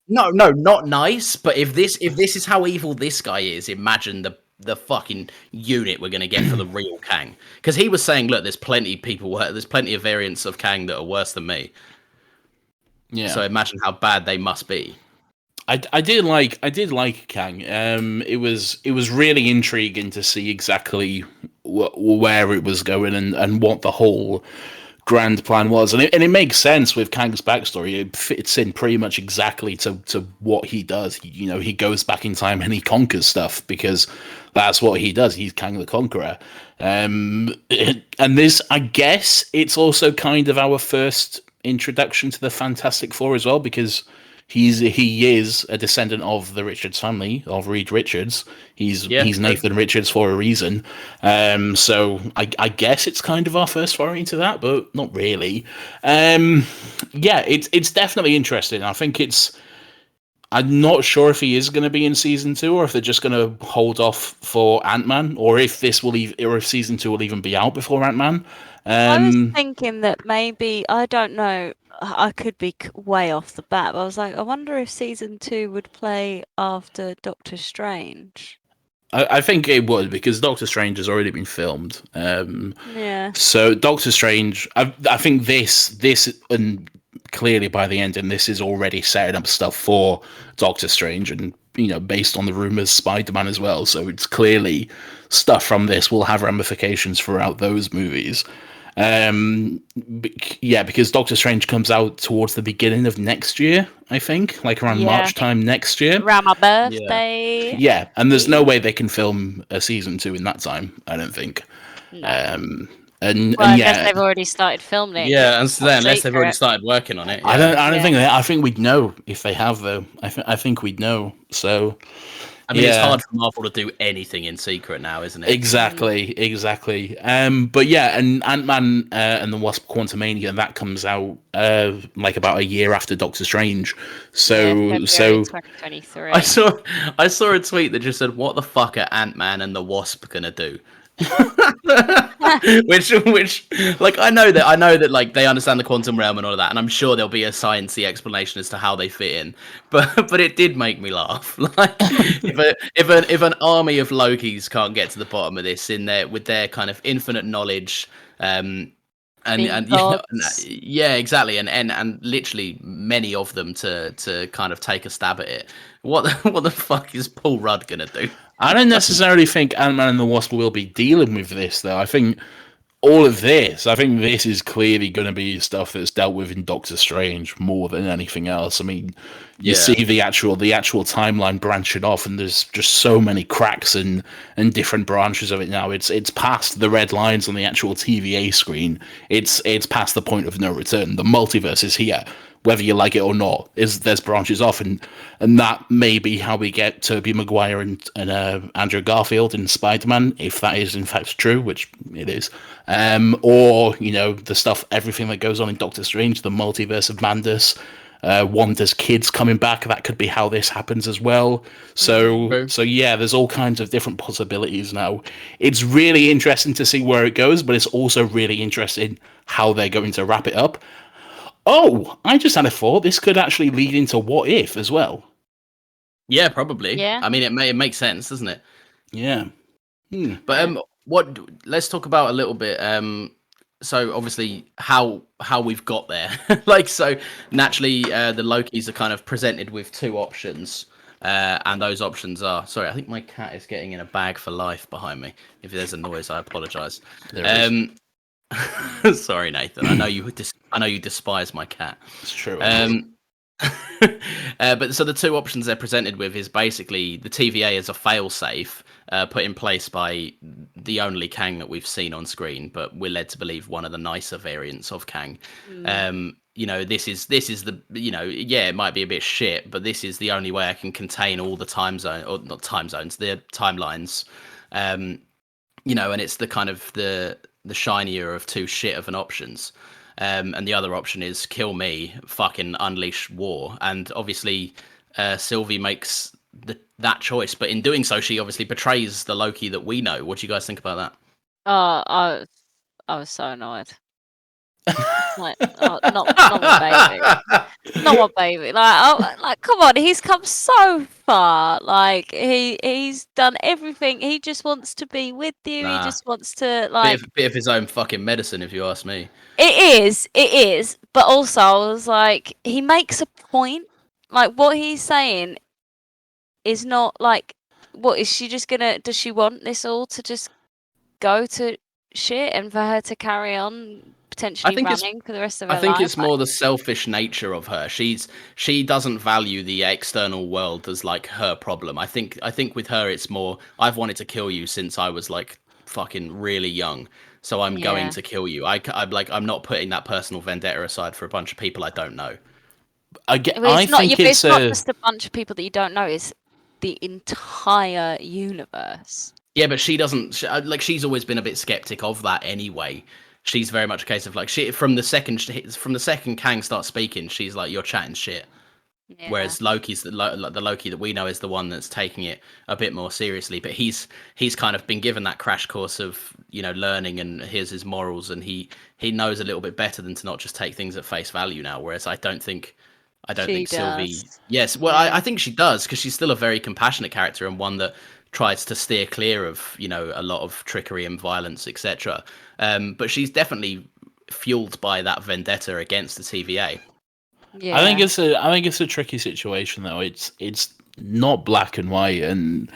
No, not nice. But if this is how evil this guy is, imagine the fucking unit we're going to get for the real Kang. Because he was saying, look, there's plenty of variants of Kang that are worse than me. Yeah. So imagine how bad they must be. I did like Kang. It was really intriguing to see exactly where it was going and what the whole grand plan was, and it makes sense with Kang's backstory. It fits in pretty much exactly to what he does. He goes back in time and he conquers stuff because that's what he does. He's Kang the Conqueror. And this, I guess, it's also kind of our first introduction to the Fantastic Four as well, because he is a descendant of the Richards family, of Reed Richards. He's Nathan Richards for a reason. So I guess it's kind of our first foray into that, but not really. It's definitely interesting. I think I'm not sure if he is going to be in season 2, or if they're just going to hold off for Ant-Man, or if season 2 will even be out before Ant-Man. I was thinking that maybe, I don't know, I could be way off the bat, but I was like, I wonder if season 2 would play after Doctor Strange. I think it would, because Doctor Strange has already been filmed. So Doctor Strange, I think this and clearly by the end, and this is already setting up stuff for Doctor Strange, and based on the rumors, Spider-Man as well. So it's clearly stuff from this will have ramifications throughout those movies. Because Doctor Strange comes out towards the beginning of next year, I think, around March time next year, around my birthday. And there's no way they can film a season 2 in that time, I don't think. No. Unless they've already started filming it. Yeah, unless they've already started working on it. Yeah. I don't think I think we'd know if they have, though. I think we'd know. So I mean, it's Yeah. hard for Marvel to do anything in secret now, isn't it? Exactly. But yeah, and Ant-Man and the Wasp: Quantumania, that comes out like about a year after Doctor Strange. February So 2023. I saw a tweet that just said, "What the fuck are Ant-Man and the Wasp gonna do?" which like I know that like they understand the quantum realm and all of that, and I'm sure there'll be a sciencey explanation as to how they fit in, but it did make me laugh. Like if an army of Lokis can't get to the bottom of this in their with their kind of infinite knowledge, and gods. yeah, exactly, and literally many of them to kind of take a stab at it. What the fuck is Paul Rudd gonna do? I don't necessarily think Ant-Man and the Wasp will be dealing with this, though. I think this is clearly going to be stuff that's dealt with in Doctor Strange more than anything else. I mean, you see the actual timeline branching off, and there's just so many cracks and different branches of it now. It's past the red lines on the actual TVA screen. It's past the point of no return. The multiverse is here, whether you like it or not. There's branches off, and that may be how we get Tobey Maguire and Andrew Garfield in Spider-Man, if that is in fact true, which it is. Or the stuff, everything that goes on in Doctor Strange, the multiverse of madness, Wanda's kids coming back. That could be how this happens as well. So yeah, there's all kinds of different possibilities now. It's really interesting to see where it goes, but it's also really interesting how they're going to wrap it up. Oh, I just had a thought. This could actually lead into What If as well. Yeah, probably. Yeah. I mean, it makes sense, doesn't it? Yeah. But let's talk about a little bit. So obviously how we've got there. Like, so naturally, the Lokis are kind of presented with two options. And those options are, sorry, I think my cat is getting in a bag for life behind me. If there's a noise, I apologize. Sorry, Nathan. I know you despise my cat. It's true. But so the two options they're presented with is basically the TVA as a failsafe put in place by the only Kang that we've seen on screen, but we're led to believe one of the nicer variants of Kang. This is the it might be a bit shit, but this is the only way I can contain all the time zone, or not time zones, the timelines. And it's the kind of the shinier of two shit of an options. And the other option is kill me, fucking unleash war. And obviously, Sylvie makes that choice, but in doing so, she obviously betrays the Loki that we know. What do you guys think about that? I was so annoyed. Like, not my baby, not my baby. Like, come on, he's come so far. Like, he's done everything. He just wants to be with you. He just wants to bit of his own fucking medicine, if you ask me. It is. But also, I was like, he makes a point. Like, what he's saying is not like, what is she just gonna? Does she want this all to just go to shit and for her to carry on potentially running for the rest of her life? I think it's more the selfish nature of her. She doesn't value the external world as like her problem. I think with her it's more, I've wanted to kill you since I was like fucking really young, so I'm going to kill you. I'm not putting that personal vendetta aside for a bunch of people I don't know. It's not just a bunch of people that you don't know. It's the entire universe. Yeah, but she doesn't she's always been a bit skeptic of that anyway. She's very much a case of like, from the second Kang starts speaking, she's like, you're chatting shit. Yeah. Whereas Loki's the Loki that we know is the one that's taking it a bit more seriously. But he's kind of been given that crash course of learning, and here's his morals, and he knows a little bit better than to not just take things at face value now. Whereas I don't think Sylvie. Yes, well, I think she does, because she's still a very compassionate character, and one that tries to steer clear of a lot of trickery and violence, etc. But she's definitely fueled by that vendetta against the TVA. Yeah. I think it's a tricky situation though. It's not black and white, and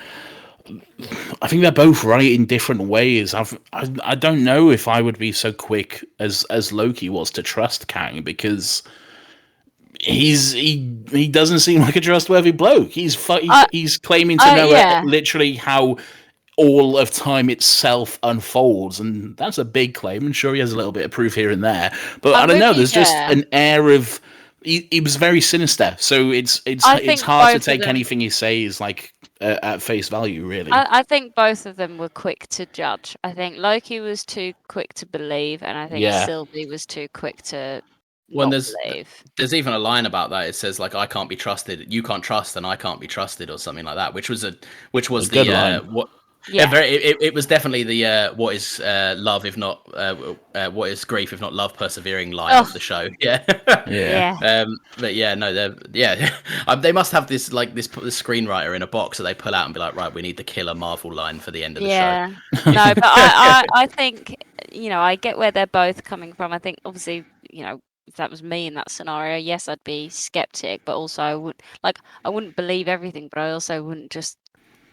I think they're both right in different ways. I don't know if I would be so quick as Loki was to trust Kang, because he doesn't seem like a trustworthy bloke. He's claiming to know literally how all of time itself unfolds, and that's a big claim. And sure, he has a little bit of proof here and there, but I don't know. There's just an air of he was very sinister. So it's hard to take anything he says like at face value, really. I think both of them were quick to judge. I think Loki was too quick to believe, and I think Yeah. Sylvie was too quick to When not believe. there's even a line about that. It says like, "I can't be trusted. You can't trust, and I can't be trusted," or something like that. Which was the good line. what. Yeah. Yeah, it was definitely the what is love if not what is grief if not love persevering line of the show. Yeah. Yeah. But yeah, no, they must have this like this screenwriter in a box that they pull out and be like, right, we need the killer Marvel line for the end of the show. No, but I think, I get where they're both coming from. I think obviously, if that was me in that scenario, yes, I'd be skeptic, but also I wouldn't believe everything, but I also wouldn't just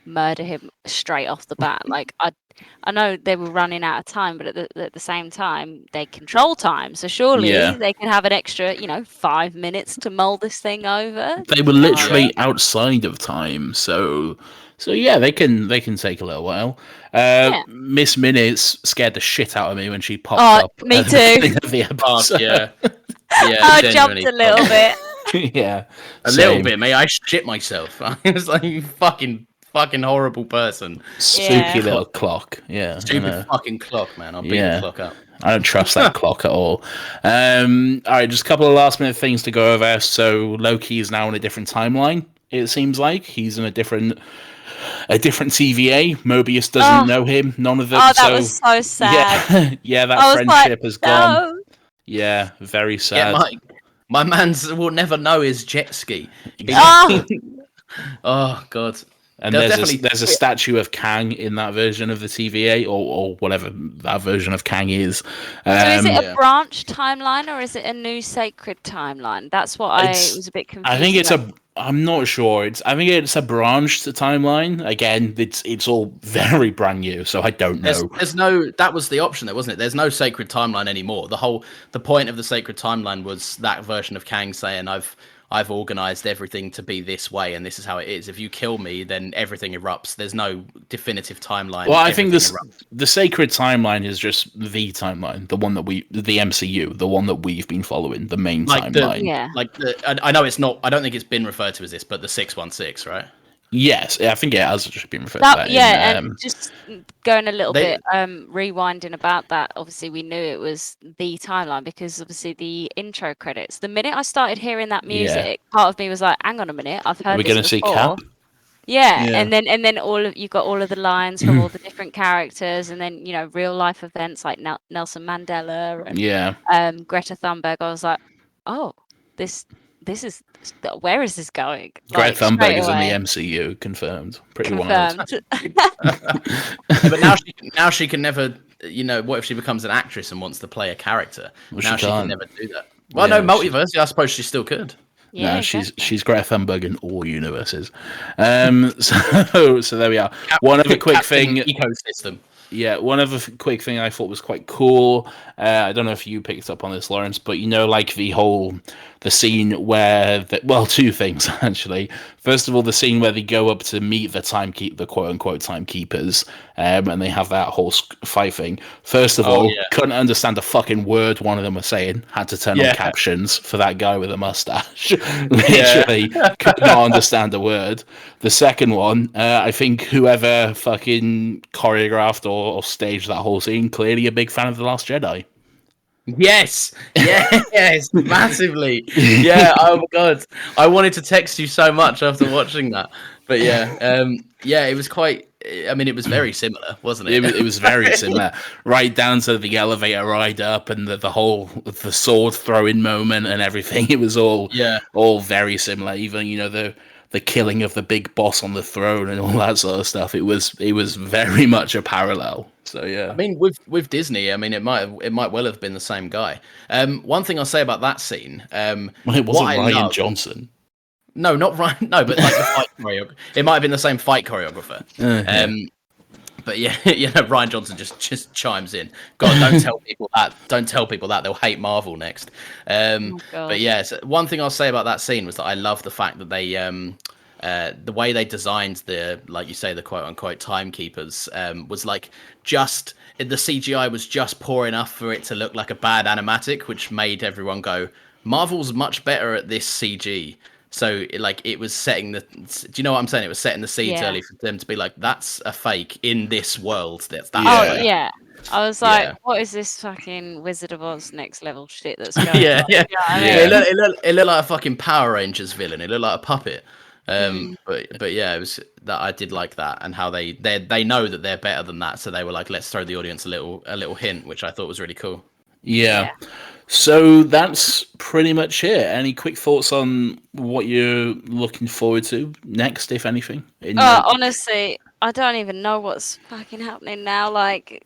murder him straight off the bat. Like I know they were running out of time, but at the same time they control time, so surely they can have an extra 5 minutes to mull this thing over. They were literally outside of time, so yeah, they can take a little while. Miss Minutes scared the shit out of me when she popped up. Me at too. the beginning of the episode. Yeah, I jumped a little bit. Yeah, a little bit, mate. I shit myself. I was like, you fucking horrible person. Spooky little clock. Yeah, stupid fucking clock, man. I'll beat the clock up. I don't trust that clock at all. All right, just a couple of last minute things to go over. So Loki is now in a different timeline. It seems like he's in a different TVA. Mobius doesn't know him. None of them. Oh, that was so sad. Yeah, that friendship has gone. Yeah, very sad. Yeah, my man's will never know his jet ski. Oh God. And there's a statue of Kang in that version of the TVA, or whatever that version of Kang is. So is it a branch timeline or is it a new sacred timeline? That's what I was a bit confused. I think I'm not sure. I think it's a branched timeline. Again, it's all very brand new, so I don't know. There's no. That was the option there, wasn't it? There's no sacred timeline anymore. The point of the sacred timeline was that version of Kang saying, I've organized everything to be this way, and this is how it is. If you kill me, then everything erupts. There's no definitive timeline. Well, I think the sacred timeline is just the timeline, the one that the MCU, the one that we've been following, the main timeline. I know it's not. I don't think it's been referred to as this, but the 616, right? Yes, I think it has just been referred to that. And just going a little bit, rewinding about that, obviously we knew it was the timeline because obviously the intro credits, the minute I started hearing that music, part of me was like, hang on a minute, I've heard this before. We're going to see Cap? Yeah, and then you got all of the lines from all the different characters, and then real life events like Nelson Mandela and Greta Thunberg. I was like, oh, this is, where is this going? Greta Thunberg is in the MCU, confirmed. Pretty wild. But now she can never. What if she becomes an actress and wants to play a character? Well, now she can never do that. Well, no, multiverse. I suppose she still could. Yeah, no, she's Greta Thunberg in all universes. So there we are. One other quick thing. Ecosystem. Yeah, one other quick thing I thought was quite cool. I don't know if you picked up on this, Lawrence, but like the scene where two things actually. First of all, the scene where they go up to meet the quote unquote timekeepers, and they have that whole fight thing. First of all, couldn't understand a fucking word one of them was saying. Had to turn on captions for that guy with a mustache. Literally could not understand a word. The second one, I think whoever fucking choreographed or staged that whole scene, clearly a big fan of The Last Jedi. Yes, massively. Yeah, oh my God, I wanted to text you so much after watching that, but it was quite. I mean, it was very similar, wasn't it? It was very similar, right down to the elevator ride up and the whole sword throwing moment and everything. It was all very similar. Even the killing of the big boss on the throne and all that sort of stuff. It was very much a parallel. So yeah, I mean, with Disney, I mean, it might well have been the same guy. One thing I'll say about that scene, it wasn't Ryan Johnson. No, not Ryan. No, but like the fight choreographer. It might have been the same fight choreographer. But Ryan Johnson just chimes in. God, don't tell people that. Don't tell people that. They'll hate Marvel next. But yeah, so one thing I'll say about that scene was that I love the fact that they, the way they designed like you say, the quote unquote timekeepers, was like just the CGI was just poor enough for it to look like a bad animatic, which made everyone go, Marvel's much better at this CG. So it was setting the. Do you know what I'm saying? It was setting the seeds Yeah. early for them to be like, that's a fake in this world. That's Oh Yeah. fake. yeah. I was like, Yeah. what is this fucking Wizard of Oz next level shit that's going Yeah, on? yeah. You know what I Yeah. mean? It looked like a fucking Power Rangers villain. It looked like a puppet. Mm. But yeah, it was that I did like that, and how they know that they're better than that, so they were like, let's throw the audience a little hint, which I thought was really cool. Yeah. So that's pretty much it. Any quick thoughts on what you're looking forward to next, if anything? Honestly, I don't even know what's fucking happening now. Like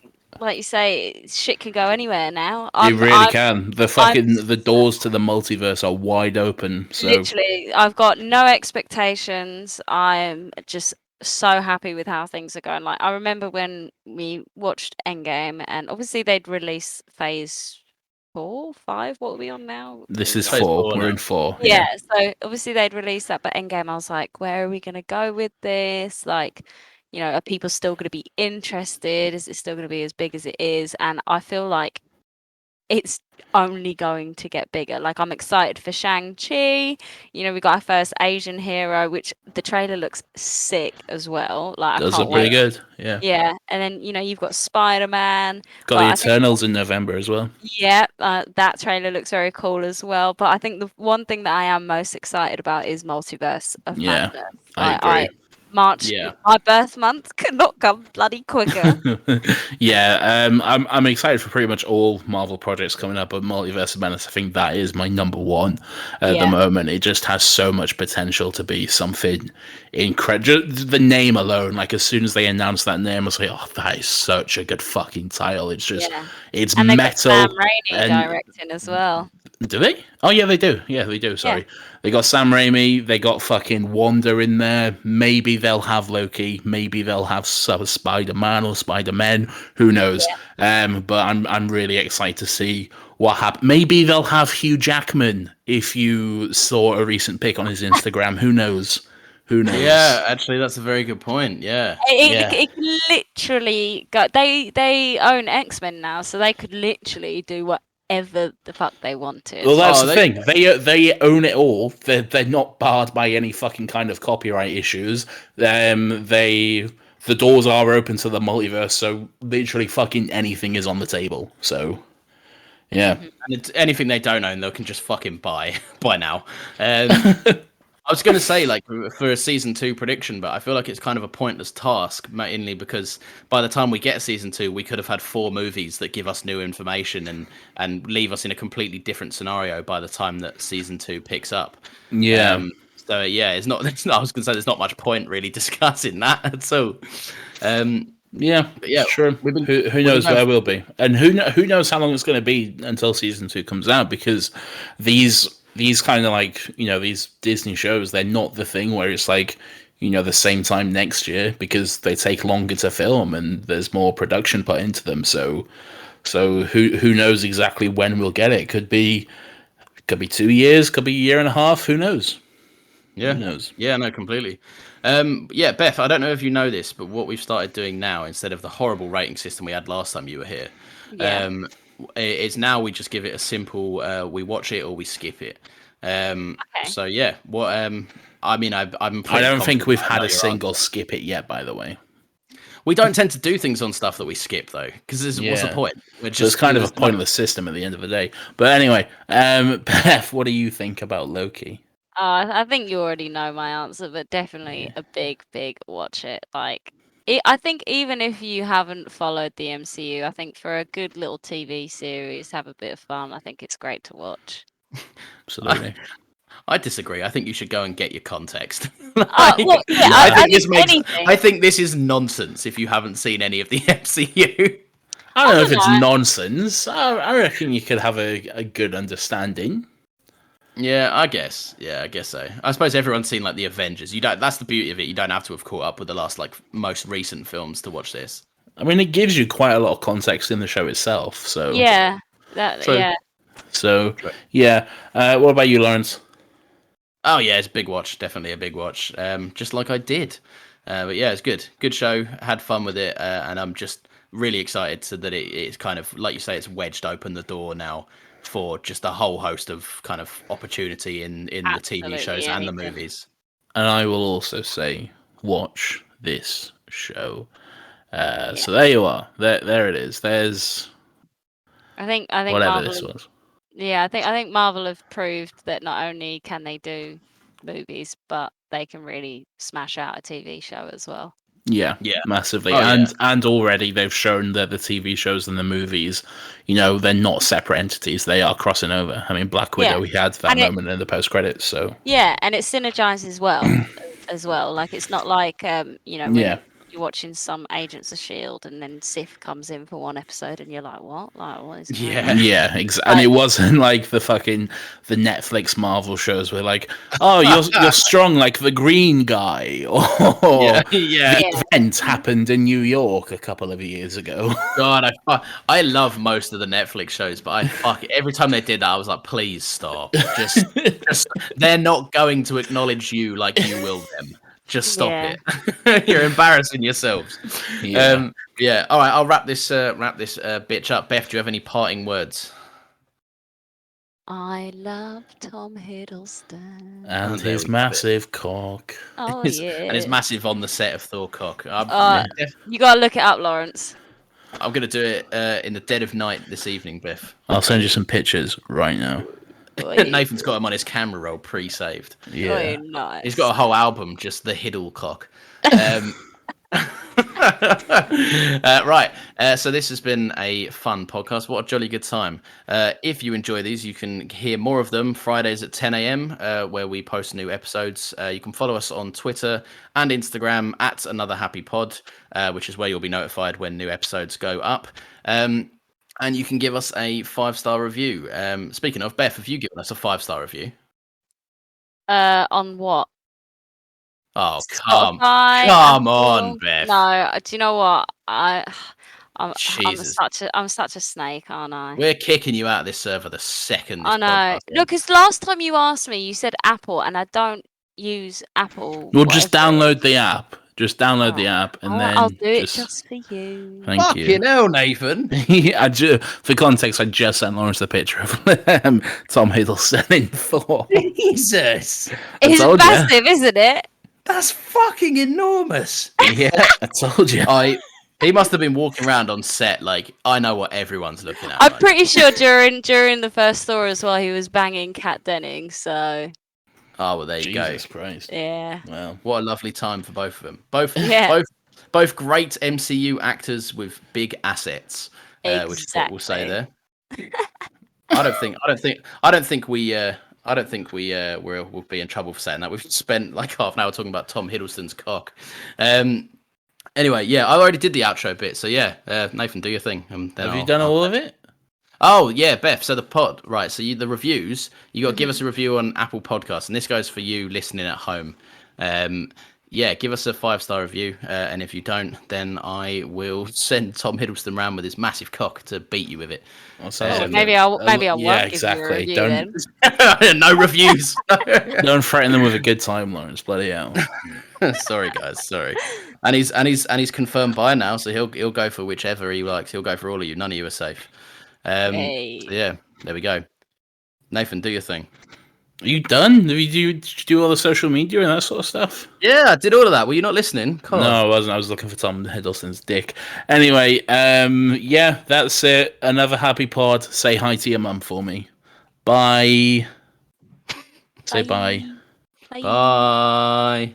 you say, shit can go anywhere now. It I'm really I'm can. I'm The doors to the multiverse are wide open. So literally, I've got no expectations. I'm just so happy with how things are going. Like I remember when we watched Endgame, and obviously they'd release Phase 4, 5. What are we on now? this is Phase 4. 4 We're now. in 4. Yeah, so obviously they'd released that, but Endgame, I was like, where are we gonna go with this? Like, are people still gonna be interested? Is it still gonna be as big as it is? And I feel like it's only going to get bigger. Like I'm excited for Shang-Chi. We got our first Asian hero, which the trailer looks sick as well. Like I Does can't look pretty wait. good. Yeah. Yeah, and then you've got Spider-Man, Got but the I think Eternals in November as well. yeah, that trailer looks very cool as well. But I think the one thing that I am most excited about is Multiverse of Yeah, Madness. I agree. March, Yeah. my birth month could not come bloody quicker. Yeah, I'm excited for pretty much all Marvel projects coming up, but Multiverse of Madness, I think that is my number one at the Yeah. moment. It just has so much potential to be something incredible. The name alone, like as soon as they announced that name, I was like, oh, that is such a good fucking title. It's just, Yeah. it's And they got metal. Sam Raimi and directing as well. Do they? Oh yeah, they do. Yeah, they do. Sorry, Yeah. they got Sam Raimi. They got fucking Wanda in there. Maybe they'll have Loki. Maybe they'll have Spider Man or Spider Man. Who knows? But I'm really excited to see what happens. Maybe they'll have Hugh Jackman. If you saw a recent pic on his Instagram, who knows? Who knows? Yeah, actually, that's a very good point. Yeah. It can literally go. They own X-Men now, so they could literally do whatever the fuck they wanted. Well, that's Oh, the thing. They own it all. They're not barred by any fucking kind of copyright issues. The doors are open to the multiverse, so literally fucking anything is on the table. So, yeah. And it's anything they don't own, they can just fucking buy now. I was going to say, like, for a season 2 prediction, but I feel like it's kind of a pointless task, mainly because by the time we get season 2, we could have had 4 movies that give us new information and leave us in a completely different scenario by the time that season 2 picks up. Yeah. So yeah, it's not. I was going to say there's not much point really discussing that. So, Yeah, yeah, sure. Who knows where we'll be, and who knows how long it's going to be until season 2 comes out, because these kind of like these Disney shows, they're not the thing where it's like the same time next year, because they take longer to film and there's more production put into them. So who knows exactly when we'll get it? Could be 2 years, could be a year and a half. Who knows? Yeah. Who knows? Yeah, no, completely. Yeah, Beth, I don't know if you know this, but what we've started doing now, instead of the horrible rating system we had last time you were here, Yeah. it's now we just give it a simple we watch it or we skip it. So yeah, what I mean, I'm I don't think we've had a a single skip it yet, by the way. We don't tend to do things on stuff that we skip though, because what's the Yeah. point? So it's kind of a pointless system at the end of the day. But anyway, Beth, what do you think about Loki? I think you already know my answer, but definitely a big watch it. Like, I think even if you haven't followed the MCU, I think for a good little TV series, have a bit of fun. I think it's great to watch. Absolutely. I disagree. I think you should go and get your context. Well, yeah, I think this is nonsense if you haven't seen any of the MCU. I don't know if don't it's know. nonsense. I reckon you could have a good understanding. Yeah, I guess. Yeah, I guess so. I suppose everyone's seen like the Avengers. You don't. That's the beauty of it. You don't have to have caught up with the last most recent films to watch this. I mean, it gives you quite a lot of context in the show itself. So Yeah, True. yeah. So yeah. What about you, Lawrence? Oh yeah, it's a big watch. Definitely a big watch. Just like I did. But yeah, it's good. Good show. Had fun with it, and I'm just really excited that it's kind of like you say, it's wedged open the door now for just a whole host of kind of opportunity in the TV Absolutely shows and the anything. movies. And I will also say, watch this show. So there you are. There it is. There's I think whatever Marvel. this was. Yeah, I think Marvel have proved that not only can they do movies, but they can really smash out a TV show as well. Yeah, Yeah. massively. Oh, yeah. And already they've shown that the TV shows and the movies, they're not separate entities. They are crossing over. I mean, Black Widow, we had that moment in the post credits. So yeah, and it synergizes well as well. Like it's not like when you're watching some Agents of Shield and then Sif comes in for one episode and you're like, what? Like what is going on? Yeah, exactly. And it wasn't like the Netflix Marvel shows where like, oh, you're strong like the Green Guy, or the event happened in New York a couple of years ago. God, I love most of the Netflix shows, but every time they did that, I was like, please stop. Just they're not going to acknowledge you like you will them. Just stop it. You're embarrassing yourselves. Yeah. All right, I'll wrap this bitch up. Beth, do you have any parting words? I love Tom Hiddleston and his massive cock. Oh and yeah, it's massive on the set of Thor cock. you gotta look it up, Lawrence. I'm gonna do it in the dead of night this evening, Biff. I'll send you some pictures right now. Nathan's got him on his camera roll pre-saved. Yeah, nice. He's got a whole album, just the Hiddle cock. Right. So this has been a fun podcast. What a jolly good time. If you enjoy these, you can hear more of them Fridays at 10 a.m. Where we post new episodes. You can follow us on Twitter and Instagram at Another Happy Pod, which is where you'll be notified when new episodes go up. And you can give us a 5-star review. Speaking of, Beth, have you given us a 5-star review? On what? Oh, come on, Beth. No, do you know what? I'm Jesus. such a snake, aren't I? We're kicking you out of this server the second. I know. No, because last time you asked me, you said Apple, and I don't use Apple. Well, just download the app. Just download the app, and then I'll do it just for you. Thank you. Fucking hell, Nathan. For context, I just sent Lawrence the picture of Tom Hiddleston in Thor. Jesus, It's massive, isn't it? That's fucking enormous. Yeah, I told you. He must have been walking around on set like, I know what everyone's looking at. I'm pretty sure during the first Thor as well, he was banging Kat Denning. So. Oh well, there you go. Jesus Christ. Yeah. Well, what a lovely time for both of them. Both great MCU actors with big assets, which is what we'll say there. I don't think we'll be in trouble for saying that. We've spent like half an hour talking about Tom Hiddleston's cock. Anyway, yeah, I already did the outro bit, so yeah, Nathan, do your thing. Have you done all of it? Oh yeah, Beth. So right? So the reviews, you got to give us a review on Apple Podcasts, and this goes for you listening at home. Yeah, give us a 5-star review, and if you don't, then I will send Tom Hiddleston round with his massive cock to beat you with it. Maybe I won't yeah, exactly. Give you a review Don't no reviews. Don't threaten them with a good time, Lawrence. Bloody hell. Sorry, guys. Sorry. And he's confirmed by now, so he'll go for whichever he likes. He'll go for all of you. None of you are safe. Hey. So yeah, there we go. Nathan, do your thing. Are you done? Did you do all the social media and that sort of stuff? Yeah, I did all of that. Were you not listening? No, I wasn't. I was looking for Tom Hiddleston's dick. Anyway, yeah, that's it. Another happy pod. Say hi to your mum for me. Bye. Say bye. Bye.